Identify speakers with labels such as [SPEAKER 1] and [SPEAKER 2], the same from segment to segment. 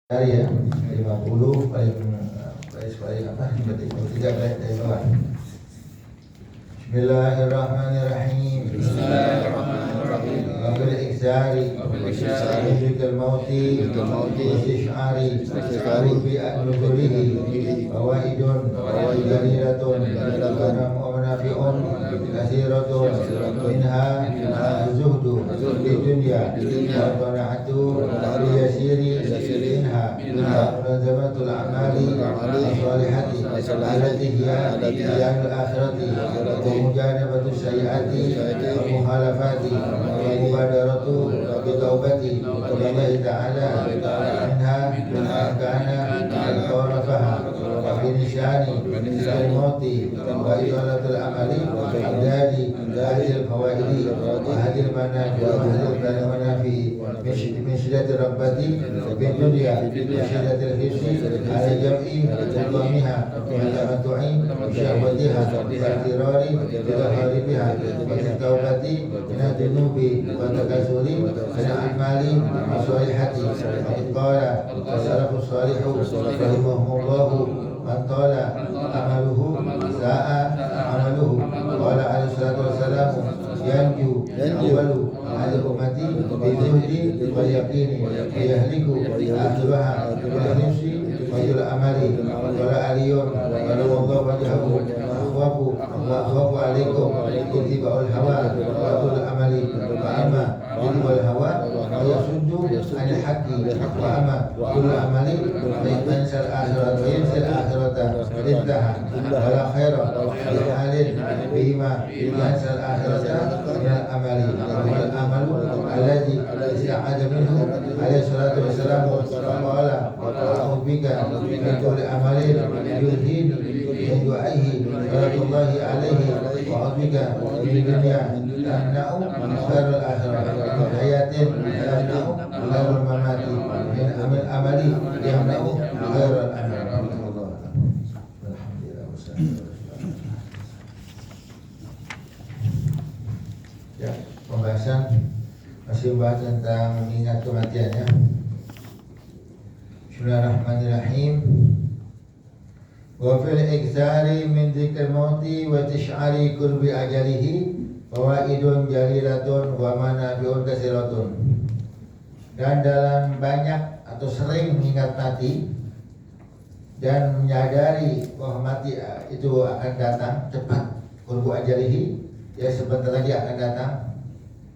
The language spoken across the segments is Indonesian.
[SPEAKER 1] hari ya 50 paling apa 53 baik dari bawah. Bismillahirrahmanirrahim.
[SPEAKER 2] Bismillahirrahmanirrahim.
[SPEAKER 1] Wabil iksari Zikr mauti Wastish'ari Rubi al-Nuzurihi Fawaidun Jalilatun Wa manafi'un Kasiratun Minha Zuhdu Di dunia Wa qana'atu Bi yasiri Minha Mulazamatul a'mali As-salihati Allati hiya Iyal akhirati Mujadabatu sayyati Muhalafati Mubadaratu Bitaubati Allah Ta'ala Minha Kana Al-Qawrafaha Binishani Al-Mauti Wa idalatul amali Abdadi Hadil fawaidi Wa hadil manafi Wa hadil manafi Min syiddatil rabbati Bin dunia Min syiddatil hisi Ala jam'i Al-Qamiha Al-Tamatu'i Syahwatiha Al-Tirari Al-Haribiha Al-Taubati Min al-dunubi Wa takasuri Min al-amali As-salihati Qala As-salafus salihu Rahimahumullahu Man tala amaluhu Sa'a amaluhu Qala alaihi salatu wassalamu Yanju awalu Ahli ummati Bizuhdi wal yaqini Yahliku Akhiruha Bilanifsi Wajul amali Qala aliyun Qala wallahu wajahu Akhwafu alaikum Ittiba'ul hawa Wa'atul amali Wa'ama Ittiba'ul hawa Wa yasuddu anil haqqi Wa'ama Kullu amali Yansal akhirat Wa yansal akhirata Intaha Wala khaira Bihalin Bihima Yansal akhirata Minal amali Wal amalu Alladhi Ista'ada minhu Alaihi salatu wassalamu Faqala A'udbika Min kulli amalin Yudhini Min du'aihi Salatullahi alaihi Wa'udbika Min dunia Tamna'u Khairul akhirah Min hayatin Tamna'u Khairul mamati Min amil amali Yamna'u Khairul amal. Ya, pembahasan masih membahas tentang mengingat kematiannya. Bismillahirrahmanirrahim. Wa fil iktsari min dzikr mauti wa tish'ari qurbi ajalihi fawaidun jalilatun wa manafi'un katsiratun. Dan dalam banyak atau sering mengingat mati dan menyadari bahwa mati itu akan datang cepat, qurbu ajalihi, ya sebentar lagi akan datang,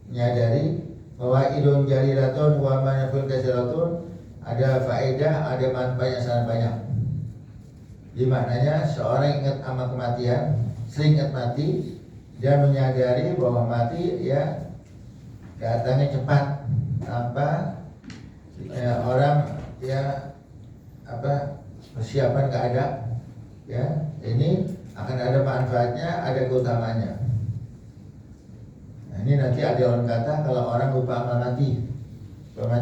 [SPEAKER 1] menyadari fawaidun jalilatun wa manafi'un katsiratun, ada faedah, ada manfaat yang sangat banyak. Di maknanya seorang ingat sama kematian, sering ingat mati dan menyadari bahwa mati ya datangnya cepat tanpa orang ya persiapan nggak ada, ya ini akan ada manfaatnya, ada keutamanya. Nah, ini nanti ada orang kata kalau orang lupa amal mati. Nah,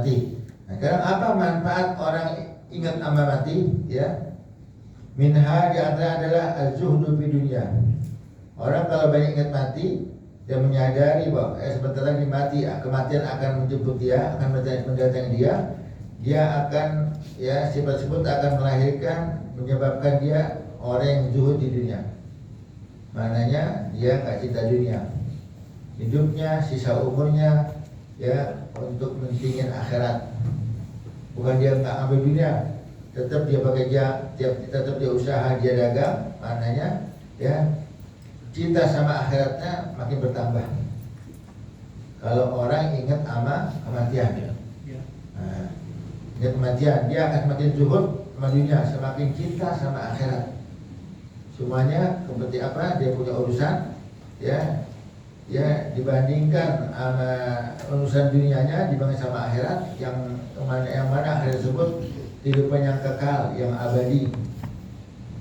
[SPEAKER 1] sekarang apa manfaat orang ingat amal mati? Ya, minha di antara adalah az-zuhdu fi dunia. Orang kalau banyak ingat mati dan menyadari bahwa sebentar lagi mati, kematian akan menjemput dia, akan mendatangi dia akan ya sifat tersebut akan melahirkan, menyebabkan dia orang yang zuhud di dunia. Maknanya dia nggak cinta dunia. Hidupnya, sisa umurnya ya untuk mentingin akhirat. Bukan dia nggak ambil dunia, tetap dia bekerja, tetap dia usaha, dia dagang. Maknanya ya cinta sama akhiratnya makin bertambah. Kalau orang ingat sama kematian, nah, ingat kematian, dia akan semakin zuhud sama dunia, semakin cinta sama akhirat. Semuanya seperti apa? Dia punya urusan, ya dibandingkan sama urusan dunianya dibanding sama akhirat, yang mana akhirat tersebut kehidupan yang kekal, yang abadi,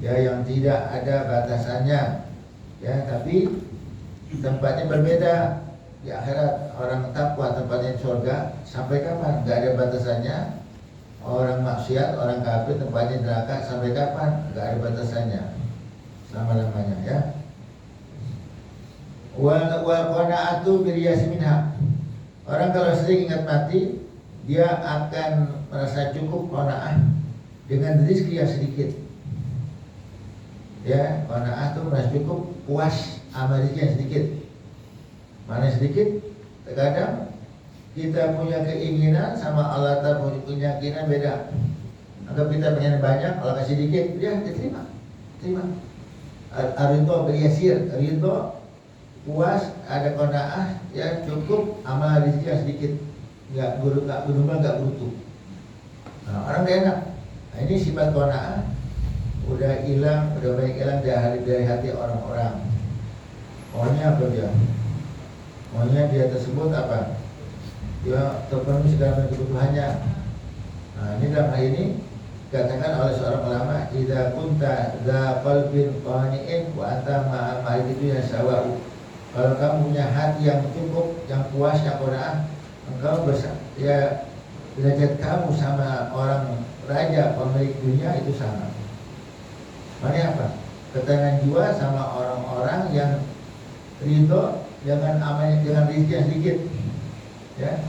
[SPEAKER 1] ya yang tidak ada batasannya, ya tapi tempatnya berbeda. Di akhirat orang takwa tempatnya surga, sampai kapan? Gak ada batasannya. Orang maksiat, orang kafir tempatnya neraka, sampai kapan? Gak ada batasannya, selama-lamanya, ya. Wal qana'atu bil yasminha. Orang kalau sering ingat mati, dia akan merasa cukup qanaah dengan rezeki yang sedikit. Ya, qanaah itu merasa cukup, puas sama rezeki yang sedikit. Mana sedikit? Terkadang kita punya keinginan sama Allah Ta'ala punya keinginan beda. Anggap kita pengen banyak, Allah kasih sedikit, dia terima. Ridho beriasir, ridho puas, ada qanaah, ya cukup amal rezeki yang sedikit, nggak butuh. Nah, orang gak enak. Nah, ini sifat qanaah udah banyak hilang dari hati orang-orang. Maunya apa dia? Maunya dia tersebut apa? Dia terpenuhi segala kebutuhannya. Nah, ini dalam hal ini dikatakan oleh seorang ulama, idza kunta dza qalbin qani'in wa anta ma'a ma'rifati sawa'u. Kalau kamu punya hati yang cukup, yang puas, yang qanaah, engkau derajat kamu sama orang raja pemilik dunia itu sama. Maknanya apa? Ketenangan jiwa sama orang-orang yang ridho dengan amalnya, dengan rezeki yang sedikit. Ya,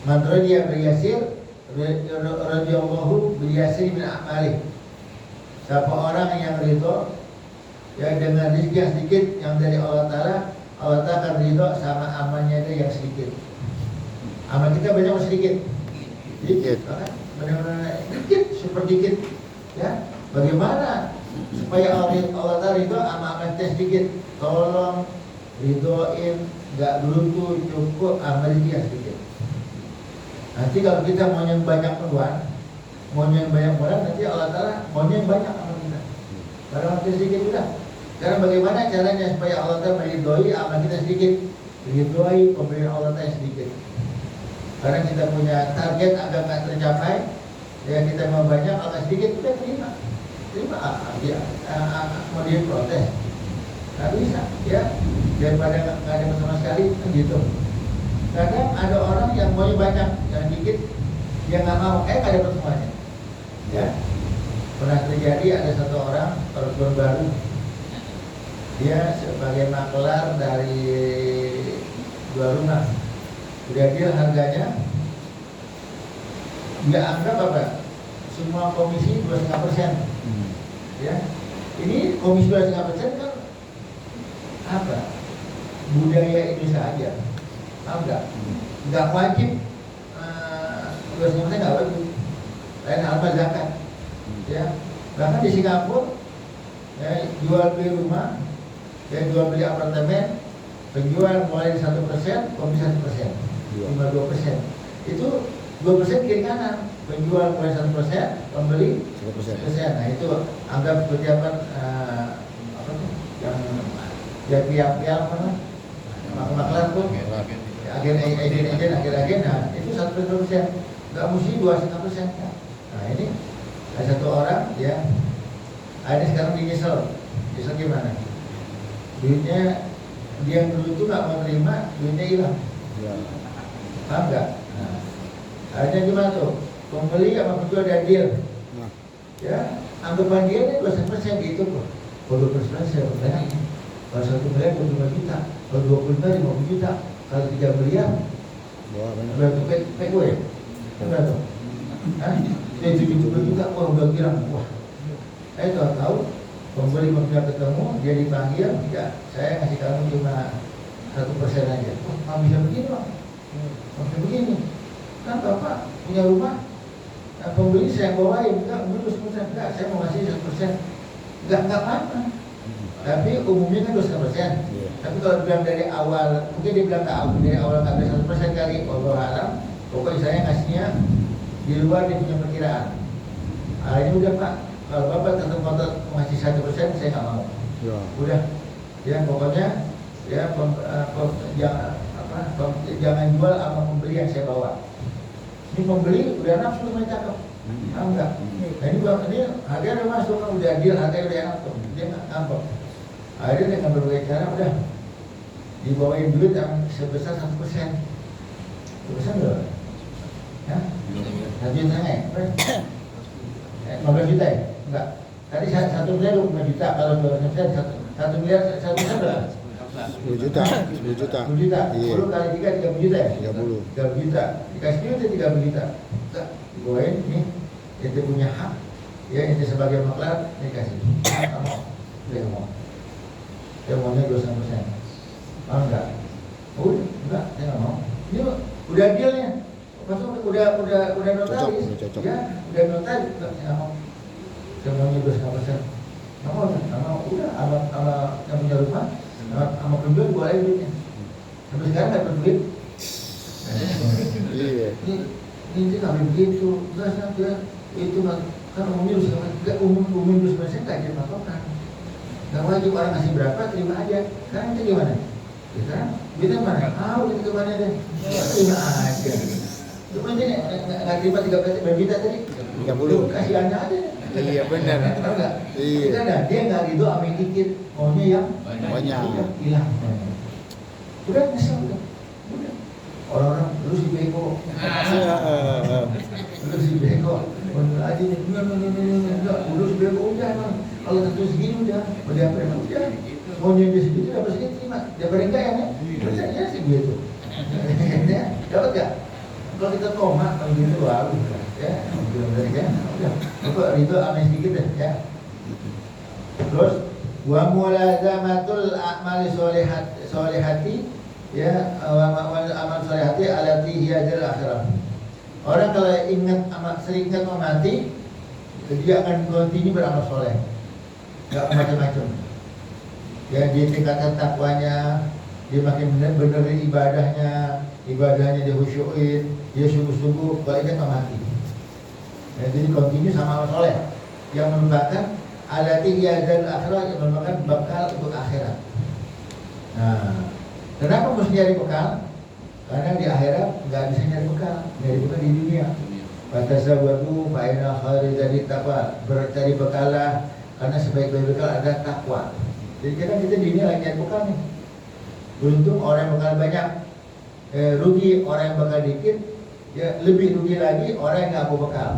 [SPEAKER 1] mantra dia beriasir, radhiyallahu biyasir min amalih. Siapa orang yang ridho ya dengan rezeki yang sedikit yang dari Allah Ta'ala akan ridho sama amalnya dia yang sedikit. Amal kita banyak atau sedikit? Sedikit, benar-benar sedikit, super dikit. Ya, bagaimana supaya Allah Ta'ala ridho sama amal kita sedikit? Tolong ridhoin, gak beruntung, cukup amal dia sedikit. Nanti kalau kita mau yang banyak peluang, nanti Allah Ta'ala mau yang banyak amal kita. Kalau kita sedikit sudah. Sekarang bagaimana caranya supaya Allah Ta'ala meridhoi amal kita sedikit? Ridhoi pemberian Allah Ta'ala sedikit. Karena kita punya target agak nggak tercapai, ya kita mau banyak, agak sedikit, udah terima, dia mau dia protes, nggak bisa, ya daripada nggak ada sama sekali, gitu. Kadang ada orang yang mau banyak, yang dikit, dia nggak mau, nggak dapat semuanya. Ya, pernah terjadi ada satu orang baru, dia sebagai makelar dari dua rumah. Udah deal harganya, dia anggap apa? Semua komisi 2,5%. Ya, ini komisi 2,5% kan apa? Budaya Indonesia aja, nggak wajib. 2,5% nggak wajib. Lain hal zakat. Ya, bahkan di Singapura, ya, jual beli rumah, ya, jual beli apartemen, penjual mulai 1%, komisi 1%. 52%. Itu 2% kiri kanan. Penjual mulai 1%, pembeli 1%. Nah itu anggap seperti apa tuh? Yang ya pihak mana? Maklar pun agen. Nah itu 1%. Nggak mesti 2,5%. Nah ini ada satu orang ya. Ada sekarang nyesel gimana? Duitnya dia dulu itu nggak mau terima, duitnya hilang. Paham nggak? Nah, akhirnya gimana tuh? Pembeli sama penjual ada deal. Ya, anggapan dia ini 2% gitu kok. Kalau 20% saya bertanya, kalau 1 miliar 25 juta, kalau 20 miliar 50 juta, kalau 3 miliar, berarti PW ya? Berapa? Hah? 70 juta, wah udah kira, wah. Saya tahu pembeli penjual ketemu, dia dipanggil, ya saya ngasih kamu cuma 1% aja. Wah, nggak bisa begini Pak. Maksudnya begini, kan Bapak punya rumah, nah, pembeli saya bawain, enggak, 2%, enggak, saya mau ngasih 1%, enggak apa-apa. Tapi umumnya kan 2,5%. Tapi kalau bilang dari awal, mungkin dia bilang dari awal nggak bisa 1% kali, kalau haram, pokoknya saya ngasihnya di luar dia punya perkiraan. Nah, ini udah Pak, kalau Bapak tetap ngotot ngasih 1%, saya nggak mau. Udah, ya pokoknya, ya jangan jual sama pembeli yang saya bawa. Ini pembeli udah nafsu sama cakep, enggak. Nah ini harganya udah masuk, udah deal, harganya udah enak tuh, dia nggak ngambek. Akhirnya dengan berbagai cara udah dibawain duit yang sebesar 1%. 1% berapa? Ya? 1,5 juta ya? 15 juta ya? Enggak. Tadi 1 miliar 25 juta, kalau 2%, 1 miliar 1 miliar berapa?
[SPEAKER 3] 10 juta. 10 juta.
[SPEAKER 1] 10 juta.
[SPEAKER 3] Iya.
[SPEAKER 1] 10 kali 3 30 juta ya?
[SPEAKER 3] 30.
[SPEAKER 1] 30 juta. Dikasih duit 30 juta. Tak, dibawain nih. Ente punya hak. Ya, ente sebagai maklar, ini kasih. Enggak mau. Dia nggak mau. Dia maunya 200%. Mau enggak? Udah, enggak, dia nggak mau. Ini udah dealnya. Maksudnya udah notaris.
[SPEAKER 3] Cocok.
[SPEAKER 1] Ya, udah notaris. Nggak mau. Saya maunya 200%. Nggak mau, nggak mau. Udah, sama yang punya rumah, sama penjual boleh duitnya. Sampai sekarang nggak berduit.
[SPEAKER 3] Iya.
[SPEAKER 1] Ini nggak begitu. Enggak sampai itu kan umumnya umum saya nggak jadi patokan. Nggak wajib orang ngasih berapa terima aja. Sekarang itu gimana? Ya, sekarang kita mana? Kita kemana deh? Terima aja. Cuma ini nggak terima 13 juta tadi.
[SPEAKER 3] 30.
[SPEAKER 1] Kasih aja deh.
[SPEAKER 3] Iya benar.
[SPEAKER 1] Tahu nggak?
[SPEAKER 3] Iya.
[SPEAKER 1] Kita ada dia nggak gitu amin dikit. Maunya yang
[SPEAKER 3] Banyak.
[SPEAKER 1] hilang. Udah nyesel udah. Orang-orang terus si bego. Terus si bego. Bener aja nih. Enggak. Udah si bego udah emang. Kalau tentu segini udah. Udah apa emang udah. Maunya dia segitu dapat segini terima. Daripada enggak ya nih. Benernya sih begitu. Dapat nggak? Kalau kita koma kalau gitu wah udah. Ya. Belum dari kan. Udah. Coba itu amin sedikit deh ya. Terus wa mulazamatul a'mali sholihati ya amal solehati alati hiyadil akhirah. Orang kalau sering ingat mau mati, dia akan continue beramal soleh, nggak macam-macam. Ya dia tingkatkan takwanya, dia makin benerin ibadahnya dia khusyuin, dia sungguh-sungguh kalau ingat mau mati. Ya, jadi continue sama amal soleh yang merupakan alati hiyadil akhirah, yang merupakan bekal untuk akhirat. Nah, kenapa mesti nyari bekal? Karena di akhirat nggak bisa nyari bekal di dunia. Fatazawwadu fa inna khairaz taqwa. Bercari bekalah karena sebaik-baik bekal ada takwa. Jadi kita di dunia lagi nyari bekal nih. Beruntung orang yang bekal banyak, rugi orang yang bekal dikit, ya lebih rugi lagi orang yang nggak mau bekal.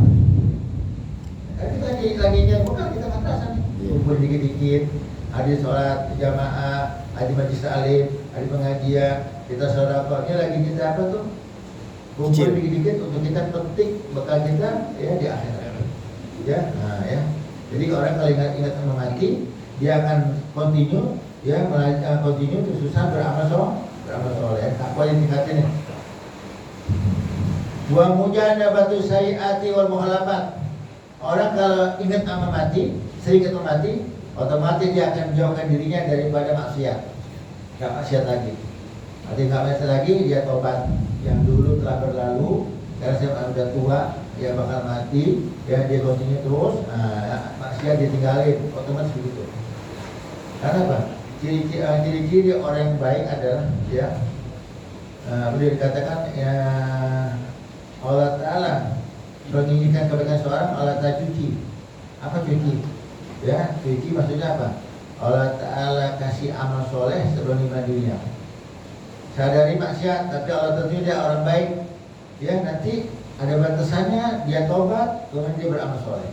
[SPEAKER 1] Karena kita lagi nyari bekal, kita katasan nih, kumpul dikit-dikit, ada sholat jamaah, ada majlis taklim, ada pengajian, kita sedekah. Ini lagi kita apa tuh? Kumpul dikit-dikit untuk kita petik bekal kita ya di akhirat. Ya, nah ya. Jadi orang kalau ingat sama mati, dia akan continue terus susah beramal soleh. Takwa yang tingkatin ya. Wa mujanabatu sayyiati wal muhalamat. Orang kalau ingat sama mati, sering ingat sama mati, otomatis dia akan menjauhkan dirinya daripada maksiat. Nggak maksiat lagi. Artinya nggak maksiat lagi, dia tobat. Yang dulu telah berlalu, karena saya sudah tua, dia bakal mati, ya dia continue terus. Nah, maksiat dia tinggalin, otomatis begitu. Karena apa? Ciri-ciri orang yang baik adalah ya, beliau dikatakan ya, Allah Ta'ala menginginkan kebaikan seorang, Allah Ta'ala cuci. Apa cuci? Ya, cuci maksudnya apa? Allah Ta'ala kasih amal soleh sebelum iman dunia. Sadari maksiat, tapi Allah tentunya dia orang baik. Ya, nanti ada batasannya, dia tobat, kemudian dia beramal soleh.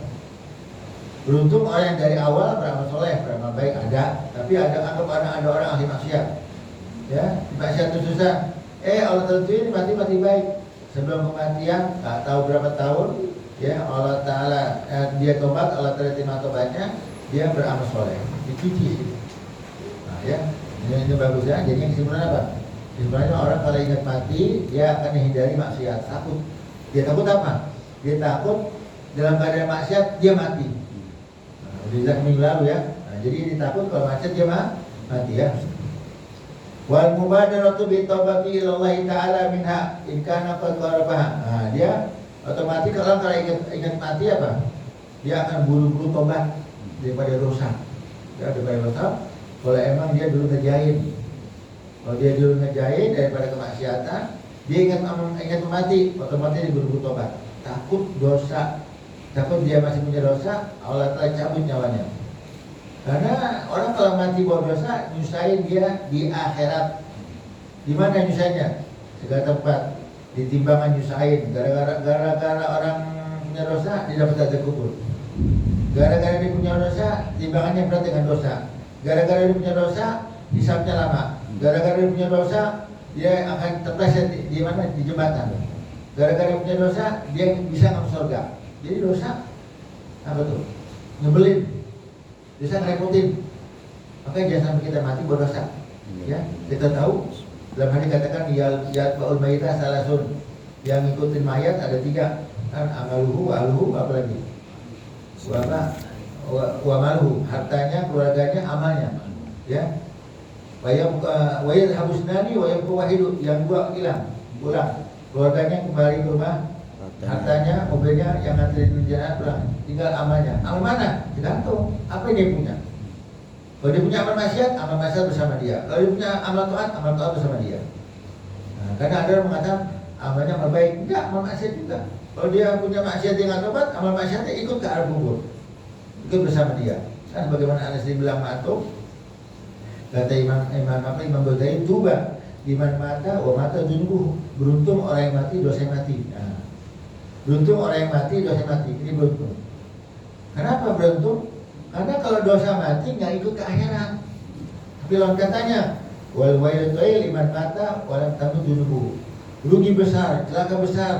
[SPEAKER 1] Beruntung orang yang dari awal beramal soleh, beramal baik ada, tapi ada orang ahli maksiat. Ya, maksiat itu susah. Allah tentunya mati baik. Sebelum kematian, tak tahu berapa tahun, ya Allah Ta'ala dia tobat, Allah Ta'ala terima tobatnya, dia beramal soleh, dicuci sih. Nah ya, ini bagus ya. Jadi kesimpulan apa? Kesimpulannya orang kalau ingat mati, dia akan menghindari maksiat, takut. Dia takut apa? Dia takut dalam keadaan maksiat dia mati. Nah, udah minggu lalu ya. Nah, jadi dia takut kalau maksiat dia mati ya. Wal mubadaratu bi taubati ilallahi ta'ala minha in kana qad qarabaha. Nah, dia otomatis kalau ingat mati apa? Dia akan buru-buru tobat daripada dosa. Ya, daripada dosa. Kalau emang dia dulu ngejahin. Kalau dia dulu ngejahin daripada kemaksiatan, dia ingat mati, otomatis dia buru-buru tobat. Takut dosa. Takut dia masih punya dosa, Allah telah cabut nyawanya. Karena orang kalau mati bawa dosa, nyusahin dia di akhirat. Di mana nyusahinnya? Segala tempat. Di timbangan nyusahin. Gara-gara orang punya dosa, dia dapat azab kubur. Gara-gara dia punya dosa, timbangannya berat dengan dosa. Gara-gara dia punya dosa, hisabnya lama. Gara-gara dia punya dosa, dia akan terpleset di mana? Di jembatan. Gara-gara dia punya dosa, dia bisa masuk surga. Jadi dosa apa tuh? Nyebelin, bisa ngerepotin. Maka jangan sampai kita mati berdosa. Ya, kita tahu dalam hadis katakan ya baul mayitah salasun, yang ngikutin mayat ada 3 kan, amaluhu wa aluhu, apa lagi? Wa maluhu, hartanya, keluarganya, amalnya. Ya. Wayat habusnani wayat wahidu, yang 2 hilang, pulang. Keluarganya kembali ke rumah, hartanya, mobilnya yang nganterin perjalanan pulang. Tinggal amalnya. Amal mana? Tergantung apa yang dia punya. Kalau dia punya amal maksiat bersama dia. Kalau dia punya amal taat bersama dia. Nah, karena ada orang mengatakan amalnya amal baik, enggak, amal maksiat juga. Kalau dia punya maksiat yang nggak tobat, amal maksiatnya ikut ke arah kubur, ikut bersama dia. Kan bagaimana Anas dibilang matuk, kata Imam Ghazali, tuba iman mata, wa mata dunubuh. Beruntung orang yang mati, dosa yang mati. Nah, beruntung orang yang mati, dosa yang mati. Ini beruntung. Kenapa beruntung? Karena kalau dosa mati nggak ikut ke akhirat. Tapi lawan katanya, wal wailatoil iman mata, walam tamu dunubuh. Rugi besar, celaka besar,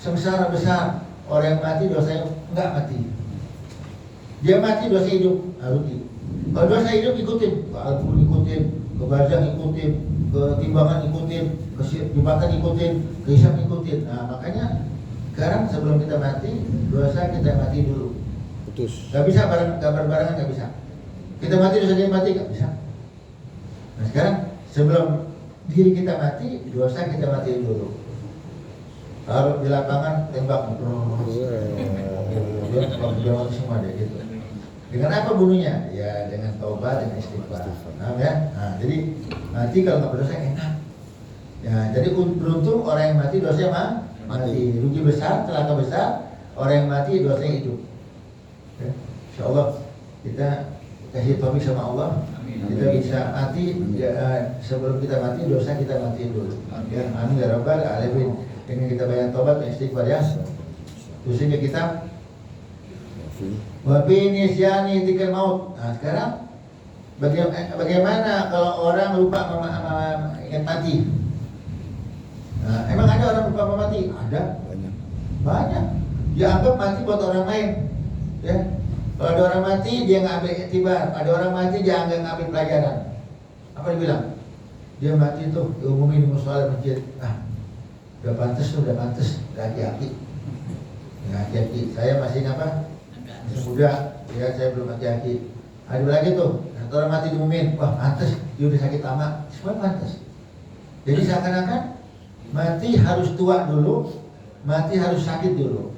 [SPEAKER 1] sengsara besar. Orang yang mati, dosanya nggak mati. Dia mati, dosa hidup, rugi. Kalau dosa hidup ikutin, ke Al-Qur'an ikutin, ke Barzakh ikutin, ke timbangan ikutin, ke jembatan ikutin, ke hisab ikutin. Nah makanya sekarang sebelum kita mati, dosa kita mati dulu.
[SPEAKER 3] Putus.
[SPEAKER 1] Gak bisa berbarengan, gak bisa. Kita mati dosa dia mati, gak bisa. Nah sekarang sebelum diri kita mati, dosa kita mati dulu. Taruh di lapangan, tembak. Dia mati semua deh gitu. Dengan apa bunuhnya? Ya dengan taubat dan istighfar. Nah, ya? Nah, jadi mati kalau nggak berdosa enak. Ya, jadi beruntung orang yang mati dosanya mati. Rugi besar, celaka besar. Orang yang mati dosanya hidup. Ya, Insya Allah kita kasih taufik sama Allah. Kita bisa mati ya, sebelum kita mati dosa kita mati dulu. Ya, amin ya rabbal alamin. Ini kita banyak taubat dan istighfar ya. Terusnya kita Wabi nisyani dzikr maut. Nah sekarang bagaimana kalau orang lupa ingat mati? Nah, emang ada orang lupa mati? Ada. Banyak. Dia anggap mati buat orang lain. Ya. Kalau ada orang mati dia nggak ambil iktibar. Ada orang mati dia nggak ngambil pelajaran. Apa dia bilang? Dia mati tuh diumumin di musola masjid. Udah pantas tuh, udah pantas. Hati-hati. Ya, hati-hati. Saya masih apa? Masih muda, ya saya belum hati-hati. Ada lagi tuh, satu orang mati diumumin, wah pantas, dia udah sakit lama, semua pantas. Jadi seakan-akan mati harus tua dulu, mati harus sakit dulu.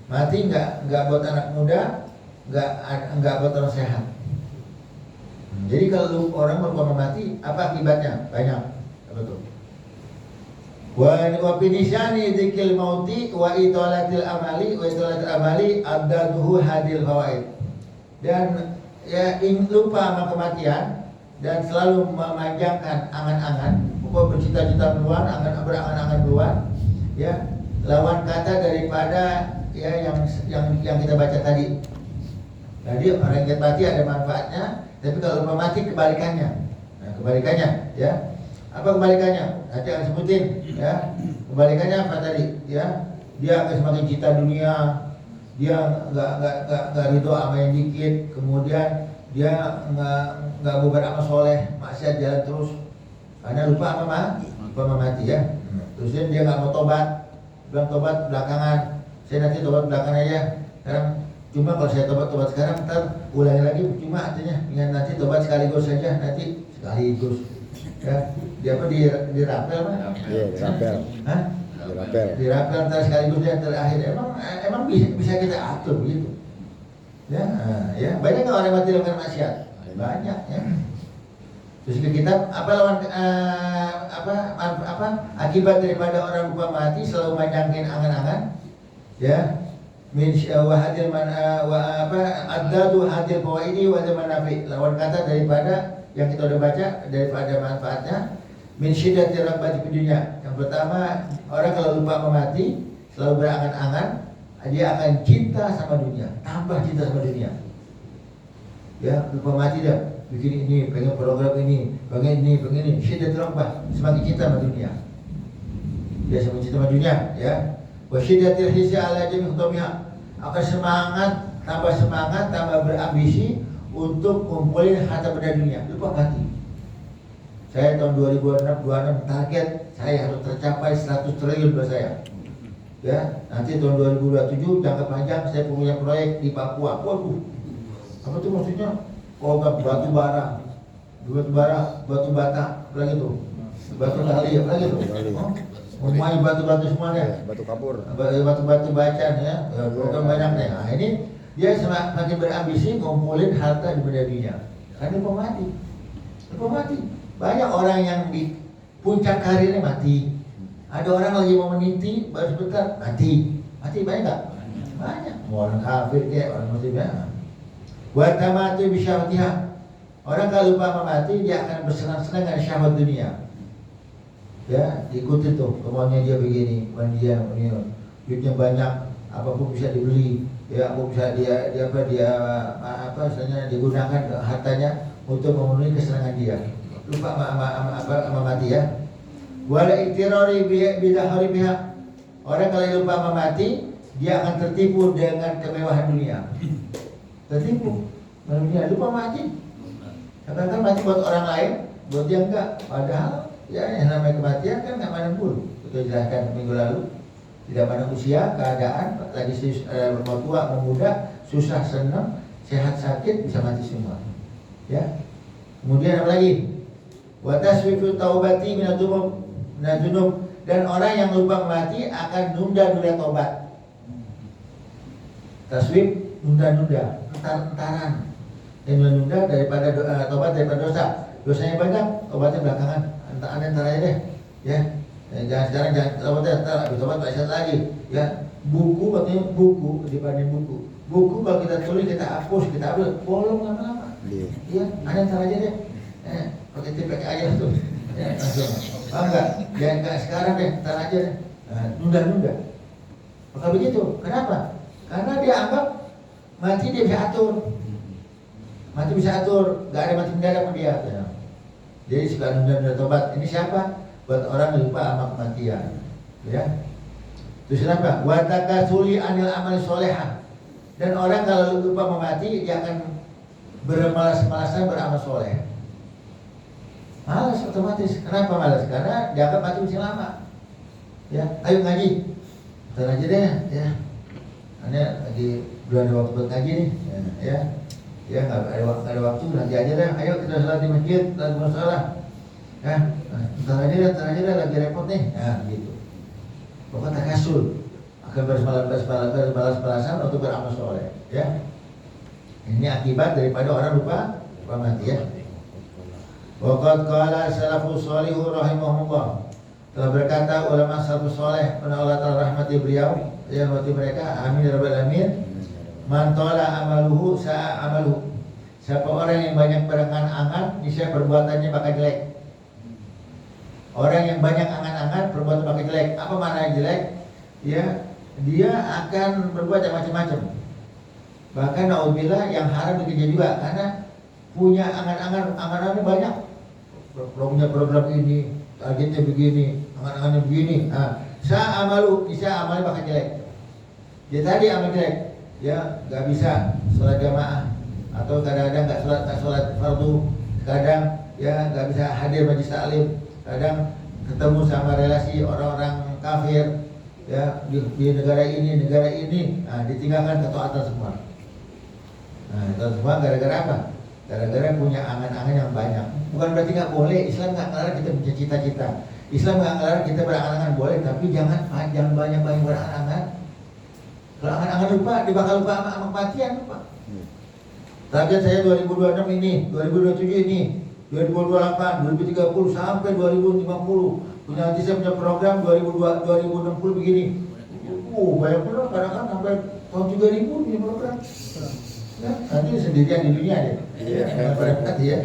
[SPEAKER 1] Mati nggak buat anak muda, nggak buat orang sehat. Jadi kalau orang berkorban mati, apa akibatnya? Banyak. Apa tuh? Wa finisani dzikil mauti wa itolatil amali abdaduhu hadil fawaid. Dan ya lupa sama kematian dan selalu memanjangkan angan-angan, pokok bercita-cita keluar, berangan-angan keluar, ya lawan kata daripada ya yang kita baca tadi. Jadi orang yang mati ada manfaatnya, tapi kalau lupa mati kebalikannya. Nah, kebalikannya ya. Apa kebalikannya? Nanti akan sebutin ya. Kebalikannya apa tadi? Ya, dia akan semakin cinta dunia, dia nggak ridho sama yang dikit, kemudian dia nggak mau beramal soleh, maksiat jalan terus, karena lupa apa mati ya. Terus dia nggak mau tobat, bilang tobat belakangan, saya nanti tobat belakangan aja. Sekarang cuma kalau saya tobat sekarang, ntar ulangi lagi, cuma artinya ingin nanti tobat sekaligus saja, nanti sekaligus. Ya, dia apa di rapel mah?
[SPEAKER 3] Iya, di rapel.
[SPEAKER 1] Hah?
[SPEAKER 3] Di rapel.
[SPEAKER 1] Di rapel ntar sekaligus dia terakhir. Emang bisa kita atur begitu. Ya, ya banyak kan orang mati dengan maksiat. Banyak ya. Terus kita apa lawan akibat daripada orang lupa mati selalu menyangkin angan-angan. Ya. Min wahadil man addadu hadil fawaidi wa manafi. Lawan kata daripada yang kita udah baca daripada manfaatnya min syiddati raghbati fid dunya. Yang pertama, orang kalau lupa mati selalu berangan-angan dia akan cinta sama dunia, tambah cinta sama dunia. Ya, lupa mati dah. bikin ini, pengen program ini, pengen ini. Syiddatul raghbah, semakin cinta sama dunia. Dia semakin cinta sama dunia, ya. Wa syiddatul hissi ala jami' khutamiha. Akan semangat, tambah berambisi untuk kumpulin harta benda dunia. Lupa mati. Saya tahun 2026 target saya harus tercapai 100 triliun buat saya. Ya, nanti tahun 2027 jangka panjang saya punya proyek di Papua. Waduh, apa tuh maksudnya? Oh, batu bara, batu bata, apa lagi tuh? Batu kali, apa lagi tuh? Semuanya batu-batu semuanya.
[SPEAKER 3] Batu kapur.
[SPEAKER 1] Batu-batu bacan ya, program banyak nih. Nah ini dia semakin berambisi ngumpulin harta di benda dunia. Karena lupa mati. Banyak orang yang di puncak karirnya mati. Ada orang lagi mau meniti, baru sebentar mati banyak nggak? Banyak. Mau orang kafir kayak orang muslim ya. Buat tamatu bisyahwatiha. Orang kalau lupa mati dia akan bersenang-senang dengan syahwat dunia. Ya, ikuti tuh kemauannya dia begini, dia duitnya banyak, apapun bisa dibeli, ya apapun bisa dia istilahnya digunakan hartanya untuk memenuhi kesenangan dia. Lupa sama mati ya. Wala iktirari bidahari pihak. Orang kalau lupa mati, dia akan tertipu dengan kemewahan dunia. Tertipu. Dunia lupa mati. Kadang-kadang mati buat orang lain, buat dia enggak. Padahal ya yang namanya kematian kan nggak pandang bulu. Kita jelaskan minggu lalu. Tidak pandang usia, keadaan, lagi mau tua, mau muda, susah, senang, sehat, sakit, bisa mati semua. Ya. Kemudian apa lagi? Wa taswifu taubati minadunub. Dan orang yang lupa mati akan nunda tobat. Taswif, nunda, entar-entaran. Yang menunda daripada tobat daripada dosa. Dosanya banyak, tobatnya belakangan. Entar aja deh, ya. Jangan sekarang, jangan tobat tak lagi, ya. Buku katanya buku dibanding buku. Buku kalau kita tulis kita hapus, bolong lama-lama. Iya, entar aja deh. Pakai tip aja tuh. Ya, langsung. Paham nggak? Jangan sekarang deh, entar aja deh. Nunda. Maka begitu. Kenapa? Karena dia anggap mati dia bisa atur. Nggak ada mati mendadak sama dia. Ya. Jadi suka nunda tobat. Ini siapa? Buat orang yang lupa sama kematian. Ya. Terus kenapa? Wa takasuli anil amal solehah. Dan orang kalau lupa mati, dia akan bermalas-malasan beramal soleh. Malas otomatis. Kenapa malas? Karena dianggap mati masih lama. Ya, ayo ngaji. Bentar aja deh, ya. Ini lagi belum ada waktu buat ngaji nih, ya. Ya nggak ada waktu, nanti aja deh. Ayo kita sholat di masjid, lagi masalah. Ya, bentar aja deh, lagi repot nih. Ya, gitu. Pokoknya takasul. Akan bermalas-malasan untuk beramal soleh. Ya. Ini akibat daripada orang lupa mati ya. Waqad qala salafus shalihu rahimahullah. Telah berkata ulama salafus saleh, Allah Ta'ala rahmati beliau, yang waktu mereka amin ya rabbal alamin. Man tala amaluhu sa'a amaluhu. Siapa orang yang banyak berangan-angan, niscaya perbuatannya bakal jelek. Orang yang banyak angan-angan, perbuatan bakal jelek. Apa makna jelek? Ya, dia akan berbuat yang macam-macam. Bahkan naudzubillah yang haram bekerja juga, karena punya angan-angannya banyak. Punya program ini, targetnya begini, angan-angannya begini. Sa amalu, bisa amalnya bakal jelek. Dia tadi amal jelek, ya nggak bisa sholat jamaah, atau kadang-kadang nggak sholat fardu, kadang ya nggak bisa hadir majlis taklim, kadang ketemu sama relasi orang-orang kafir, ya di negara ini, ditinggalkan ketaatan semua. Nah, itu semua gara-gara apa? Gara-gara punya angan-angan yang banyak. Bukan berarti nggak boleh. Islam nggak ngelarang kita punya cita-cita. Islam nggak ngelarang kita berangan-angan, boleh. Tapi jangan banyak-banyak berangan-angan. Kalau angan-angan lupa, dia bakal lupa sama kematian lupa. Target saya 2026 ini, 2027 ini, 2028, 2030 sampai 2050. Nanti saya punya program 2060 begini. Banyak benar. Kadang-kadang sampai tahun 3000 punya program. Ya, nanti sendirian di dunia deh. Iya, berarti ya.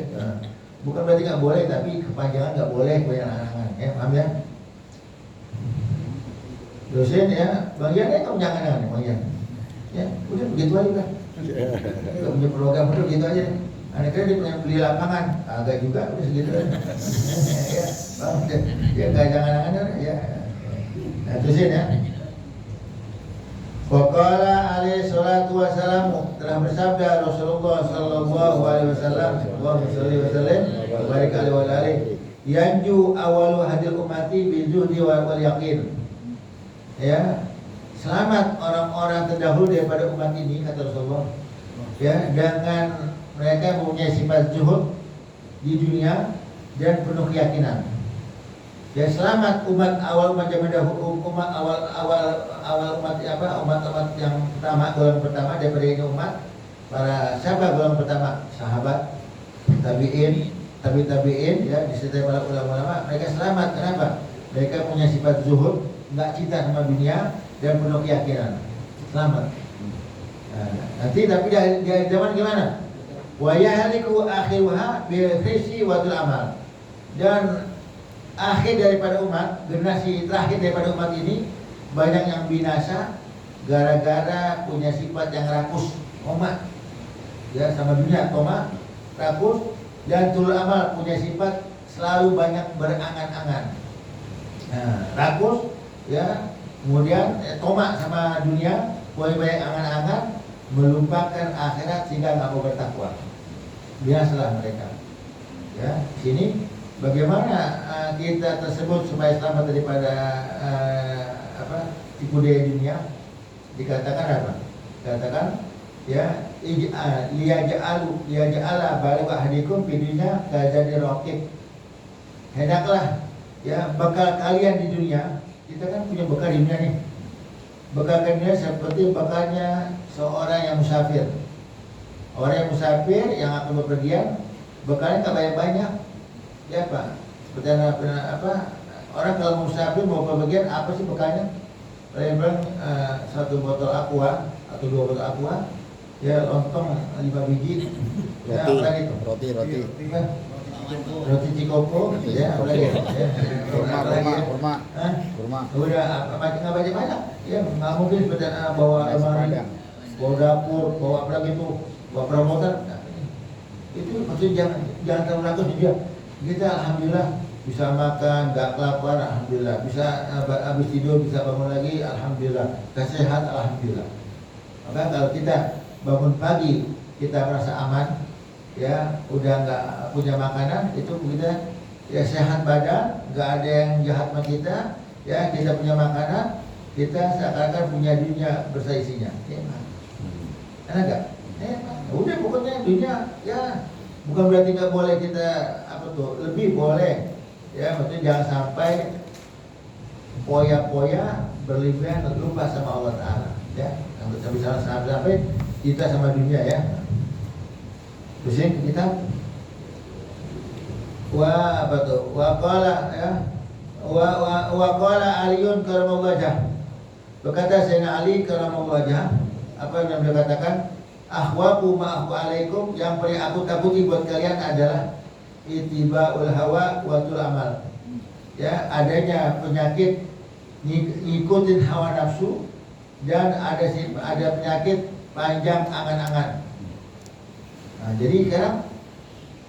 [SPEAKER 1] Bukan berarti nggak boleh, tapi kepanjangan nggak boleh banyak angan-angan. Ya, paham ya? Dosen ya, bagian kan punya angan-angan, bagian. Ya, udah begitu aja lah. Nggak punya program, udah begitu aja. Anak kira dia pengen beli lapangan, agak juga udah segitu. Ya, bang, dia nggak jangan-jangan ya. Nah terusin ya. Waqala alaihi salatu wassalamu, telah bersabda Rasulullah sallallahu alaihi wasallam, Allahumma shalli wa sallim wa barik alaihi wa alihi, yanju awalu hadil ummati bil zuhdi wal yaqin. Ya, selamat orang-orang terdahulu daripada umat ini, kata Rasulullah, ya, dengan mereka mempunyai sifat zuhud di dunia dan penuh keyakinan. Ya, selamat umat awal umat zaman dahulu, umat awal umat umat yang pertama, golongan pertama daripada ini umat. Para siapa golongan pertama? Sahabat, tabi'in, ya, disertai para ulama-ulama. Mereka selamat. Kenapa? Mereka punya sifat zuhud, nggak cinta sama dunia dan penuh keyakinan. Selamat. Nah, nanti tapi di zaman gimana? Wa yahliku akhiruha bil khisi wa amal. Dan akhir daripada umat, generasi terakhir daripada umat ini banyak yang binasa gara-gara punya sifat yang rakus, tomak, ya, sama dunia, tomak, rakus, dan tulul amal, punya sifat selalu banyak berangan-angan. Nah, rakus, ya, kemudian tomak sama dunia, punya banyak angan-angan, melupakan akhirat sehingga nggak mau bertakwa. Biasalah mereka. Ya, sini bagaimana kita tersebut supaya selamat daripada tipu daya dunia? Dikatakan apa? Dikatakan ya, liyaja'ala baligh ahadikum fi dunya kajadi raqib. Hendaklah ya bekal kalian di dunia. Kita kan punya bekal di dunia nih. Bekal dunia seperti bekalnya seorang yang musafir. Orang yang musafir yang akan bepergian, bekalnya tak banyak-banyak. Ya Pak, seperti orang kalau musafir mau bepergian, apa sih bekalnya? Saya bilang satu botol aqua atau 2 botol aqua, ya, lontong 5 biji, ya, apa lagi itu? Roti cikopo, ya, apa lagi? Ya, kurma. Udah nggak banyak, ya, nggak mungkin seperti bawa lemari, bawa dapur, bawa apa lagi itu, bawa perabotan. Itu maksudnya jangan terlalu rakus juga. Kita alhamdulillah bisa makan, nggak kelaparan, alhamdulillah. Bisa habis tidur bisa bangun lagi, alhamdulillah. Sehat, alhamdulillah. Maka kalau kita bangun pagi kita merasa aman, ya, udah nggak punya makanan, itu kita ya sehat badan, nggak ada yang jahat sama kita, ya, kita punya makanan, kita seakan-akan punya dunia berseisinya. Ya, enak nggak? Udah pokoknya dunia, ya, bukan berarti nggak boleh kita lebih boleh, ya, maksudnya jangan sampai poya-poya berlebihan lupa sama Allah Taala, ya, sampai kita sama dunia, ya. Terus kita wa qala Aliun karamallahu wajhah. Berkata Sayyidina Ali karamallahu wajhah, apa yang beliau katakan? Ahwaku ma'ahu alaikum, yang paling aku takuti buat kalian adalah itiba'ul hawa wa tul amal. Ya, adanya penyakit ngikutin hawa nafsu, dan ada penyakit panjang angan-angan. Nah, jadi sekarang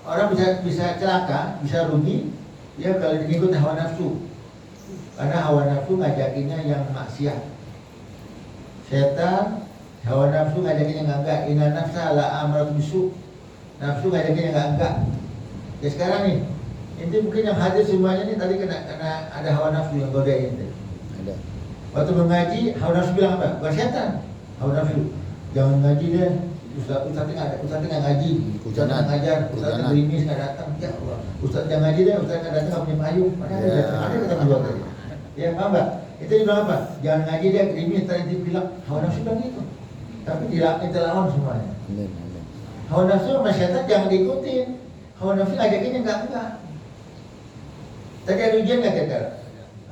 [SPEAKER 1] orang bisa celaka, bisa rugi, ya, kalau ngikutin hawa nafsu. Karena hawa nafsu ngajakinnya yang maksiat. Setan hawa nafsu ngajakin yang enggak, inna nafsa la amratu bisu. Nafsu ngajakin yang enggak. Ya sekarang nih, ini mungkin yang hadir semuanya nih tadi kena ada hawa nafsu yang godain. Ada. Waktu mengaji, hawa nafsu bilang apa? Bukan setan, hawa nafsu. Jangan ngaji deh. Ustaz nggak ngaji, Ustaz nggak ngajar, Ustaz gerimis nggak datang. Ya Allah, Ustaz jangan ngaji deh, Ustaz nggak datang nggak punya payung. Ada kita berdua tadi. Ya, paham nggak? Itu dibilang apa? Jangan ngaji deh, gerimis tadi dibilang hawa nafsu bilang itu. Tapi kita lawan semuanya. Hawa nafsu sama setan jangan diikutin. Hawa nafsu ngajakinnya enggak. Tadi ada ujian nggak kira?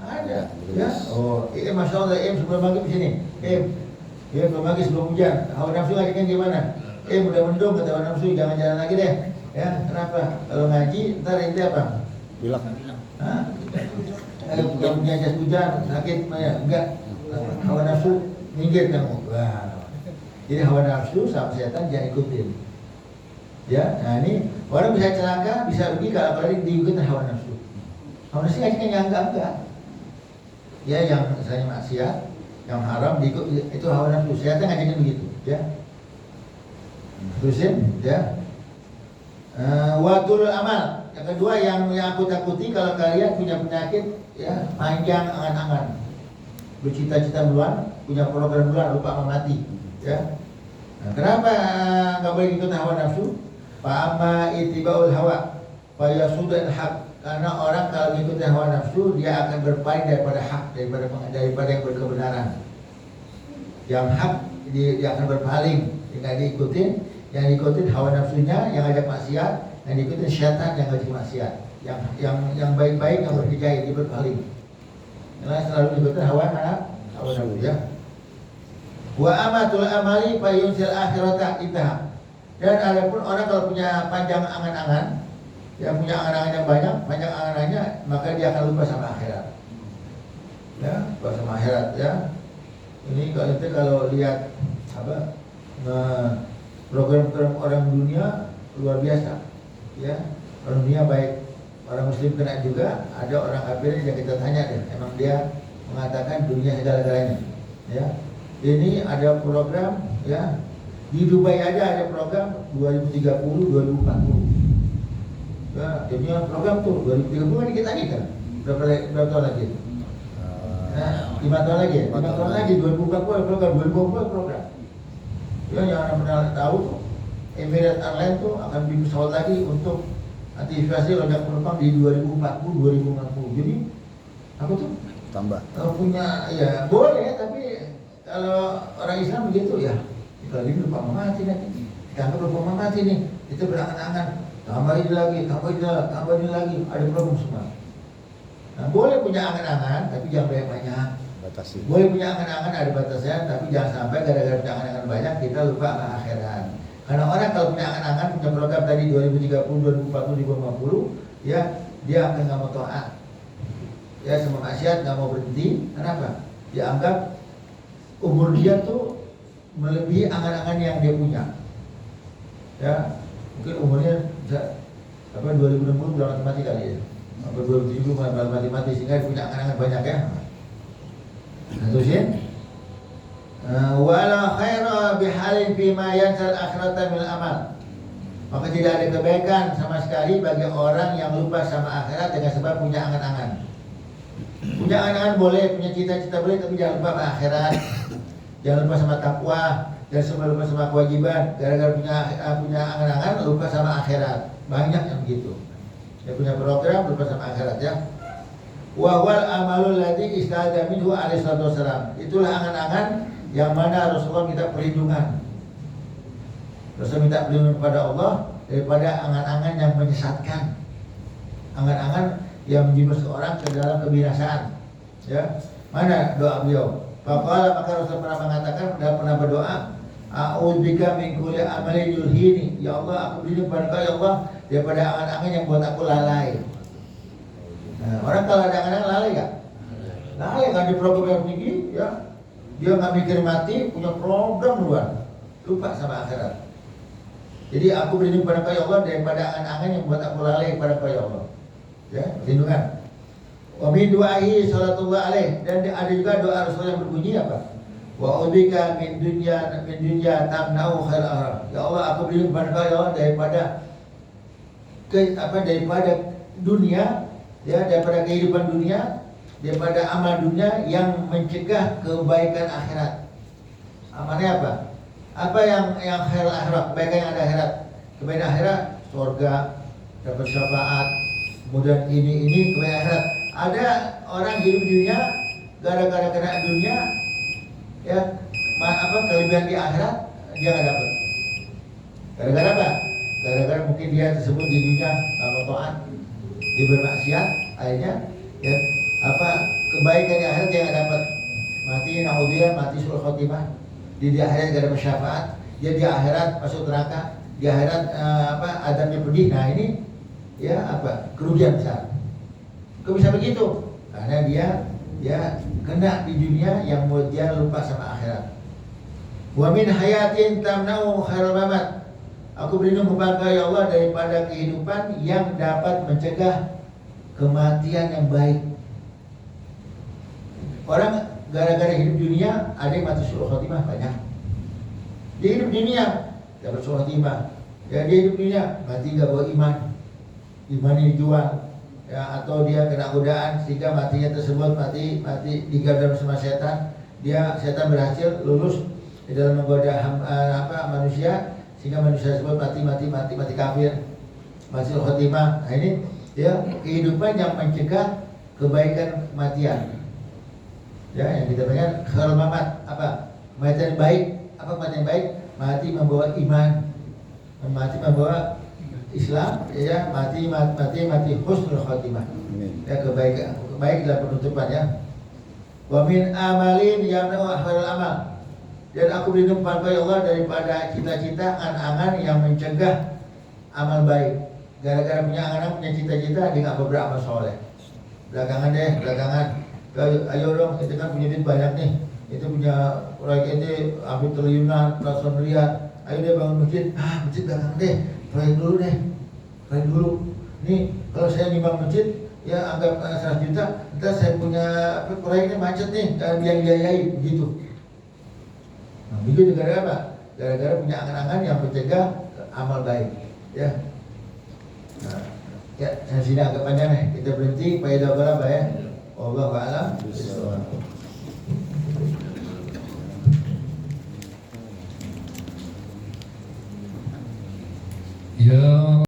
[SPEAKER 1] Ada. Ya. Oh, ini masya Allah, sebelum maghrib sini. Ya, belum lagi sebelum hujan. Hawa nafsu ngajakin gimana? Udah mendung kata hawa nafsu, jangan jalan lagi deh. Ya, kenapa? Kalau ngaji, ntar ini apa?
[SPEAKER 3] Bilang.
[SPEAKER 1] Hah? Kalau punya jas hujan, sakit, ya enggak. Hawa nafsu minggir kamu. Wah. Jadi hawa nafsu sama setan jangan ikutin. Ya, nah ini orang bisa celaka, bisa rugi kalau apalagi diikuti hawa nafsu. Hawa nafsu kan yang enggak. Ya, yang misalnya maksiat, yang haram diikut itu hawa nafsu. Setan ngajakin begitu, ya. Terusin, ya. Watul amal. Yang kedua yang aku takuti kalau kalian punya penyakit, ya, panjang angan-angan, bercita-cita duluan, punya program duluan, lupa mati, ya. Nah, kenapa nggak boleh ikut hawa nafsu? Fa'ama itibaul hawa fayasudul haq. Karena orang kalau mengikuti hawa nafsu dia akan berpaling daripada hak, daripada yang berkebenaran. Yang hak dia akan berpaling, tidak diikutin. Yang diikutin hawa nafsunya yang ngajak maksiat, yang diikutin syaitan yang ngajak maksiat. Yang baik-baik yang berhijai dia berpaling. Karena selalu diikutin hawa nafsu, ya. Wa amatul amali fayunsil akhirata intaha. Dan adapun orang kalau punya panjang angan-angan, yang punya angan-angan yang banyak, panjang angan-angannya, maka dia akan lupa sama akhirat. Ya, lupa sama akhirat, ya. Ini kalau lihat apa program-program orang dunia luar biasa, ya. Orang dunia baik orang muslim kena juga, ada orang kafir yang kita tanya deh, emang dia mengatakan dunia segala-galanya, ya. Ini ada program, ya. Di Dubai aja ada program 2030, 2040. Ya, jadinya program tuh 2030 kan dikit lagi kan? Berapa tahun lagi? Nah, 5 tahun lagi ya? 5 tahun lagi, 2040 program, 2040 program. Ya, yang orang pernah tahu tuh, Emirates Airlines tuh akan bikin pesawat lagi untuk antisipasi lonjakan penumpang di 2040, 2050. Jadi, apa tuh?
[SPEAKER 3] Tambah.
[SPEAKER 1] Kalau punya, ya boleh, tapi kalau orang Islam begitu ya. Kalau ini lupa mati nanti, kita anggap lupa mati nih, itu berangan-angan, tambah ini lagi, ada problem semua. Nah, boleh punya angan-angan, tapi jangan banyak-banyak.
[SPEAKER 3] Batasi.
[SPEAKER 1] Boleh punya angan-angan ada batasnya, tapi jangan sampai gara-gara punya angan-angan banyak kita lupa sama akhirat. Karena orang kalau punya angan-angan, punya program tadi 2030, 2040, 2050, ya dia akan nggak mau taat, ya sama maksiat nggak mau berhenti. Kenapa? Dia anggap umur dia tuh melebihi angan-angan yang dia punya. Ya, mungkin umurnya bisa 2060 udah mati kali ya. Apa 2070 mati sehingga dia punya angan-angan banyak ya. Nah, terus ya. Wala khaira bihalin fima yansal akhirata min amal. Maka tidak ada kebaikan sama sekali bagi orang yang lupa sama akhirat dengan sebab punya angan-angan. Punya angan-angan boleh, punya cita-cita boleh, tapi jangan lupa sama akhirat. Jangan lupa sama takwa, jangan lupa sama kewajiban. Gara-gara punya angan-angan lupa sama akhirat. Banyak yang begitu. Dia punya program lupa sama akhirat, ya. Wa wal amalul ladzi ista'adha minhu alaihi wasallam. Itulah angan-angan yang mana Rasulullah minta perlindungan. Rasul minta perlindungan kepada Allah daripada angan-angan yang menyesatkan. Angan-angan yang menjebak seorang ke dalam kebinasaan. Ya. Mana doa beliau? Faqala, maka Rasul pernah mengatakan dan pernah berdoa, a'udzubika min kulli amalin yulhini. Ya Allah, aku berlindung kepada Engkau ya Allah daripada angan-angan yang buat aku lalai. Nah, orang kalau ada angan-angan lalai enggak? Lalai kan di program yang tinggi, ya. Dia nggak mikir mati, punya program luar, lupa sama akhirat. Jadi aku berlindung kepada Engkau ya Allah daripada angan-angan yang buat aku lalai kepada Engkau ya Allah. Ya, perlindungan. Wa min du'ahi sallallahu alaihi, dan ada juga doa Rasul yang berbunyi apa? Wa ubika min dunya tamna'u khair akhirah. Ya Allah, aku berlindung kepada Engkau ya Allah daripada dunia, ya, daripada kehidupan dunia, daripada amal dunia yang mencegah kebaikan akhirat. Amalnya apa? Apa yang khair akhirat, kebaikan yang ada akhirat. Kebaikan akhirat, surga, dapat syafaat, kemudian ini kebaikan akhirat. Ada orang hidup di dunia gara-gara kena dunia, ya, kelebihan di akhirat dia nggak dapat. Gara-gara apa? Gara-gara mungkin dia tersebut di dunia nggak taat, dia bermaksiat, akhirnya ya kebaikan di akhirat dia nggak dapat. Mati naudzubillah, mati sul khotimah. Di akhirat gak ada syafaat, dia di akhirat masuk neraka, di akhirat adabnya pedih. Nah ini ya kerugian besar. Kok bisa begitu? Karena dia kena di dunia yang membuat dia lupa sama akhirat. Wa min hayatin tamna'u khairal mamat. Aku Aku berlindung kepada ya Allah daripada kehidupan yang dapat mencegah kematian yang baik. Orang gara-gara hidup dunia ada yang mati su'ul khotimah banyak. Dia hidup dunia dapat su'ul khotimah. Ya, dia hidup dunia mati gak bawa iman. Imannya dijual. Ya, atau dia kena godaan sehingga matinya tersebut mati digadam sama setan. Setan berhasil lulus di dalam menggoda manusia sehingga manusia tersebut mati kafir, mati khotimah. Nah ini ya kehidupan yang mencegah kebaikan kematian. Ya, yang kita pengen khairul mamat apa? Kematian baik. Apa kematian baik? Mati membawa iman, mati membawa Islam, ya mati husnul khotimah. Ya kebaikan dalam penutupan ya. Wa min amalin yamna'u ahwalul amal. Dan aku berlindung kepada Allah daripada cita-cita angan-angan yang mencegah amal baik. Gara-gara punya angan-angan, punya cita-cita, dia nggak beramal soleh. Belakangan. Ayo dong, kita kan punya duit banyak nih. Itu punya proyek ini hampir triliunan, ratusan miliar. Ayo deh bangun masjid. Masjid belakangan deh. Proyek dulu. Nih, kalau saya nimbang masjid, ya anggap 100 juta. Ntar saya punya proyeknya macet nih, yang biayai begitu. Nah, begitu gara-gara apa? Gara-gara punya angan-angan yang mencegah amal baik. Ya. Nah, ya, sini agak panjang nih. Kita berhenti. Pak Ida berapa ya? Wallahu a'lam.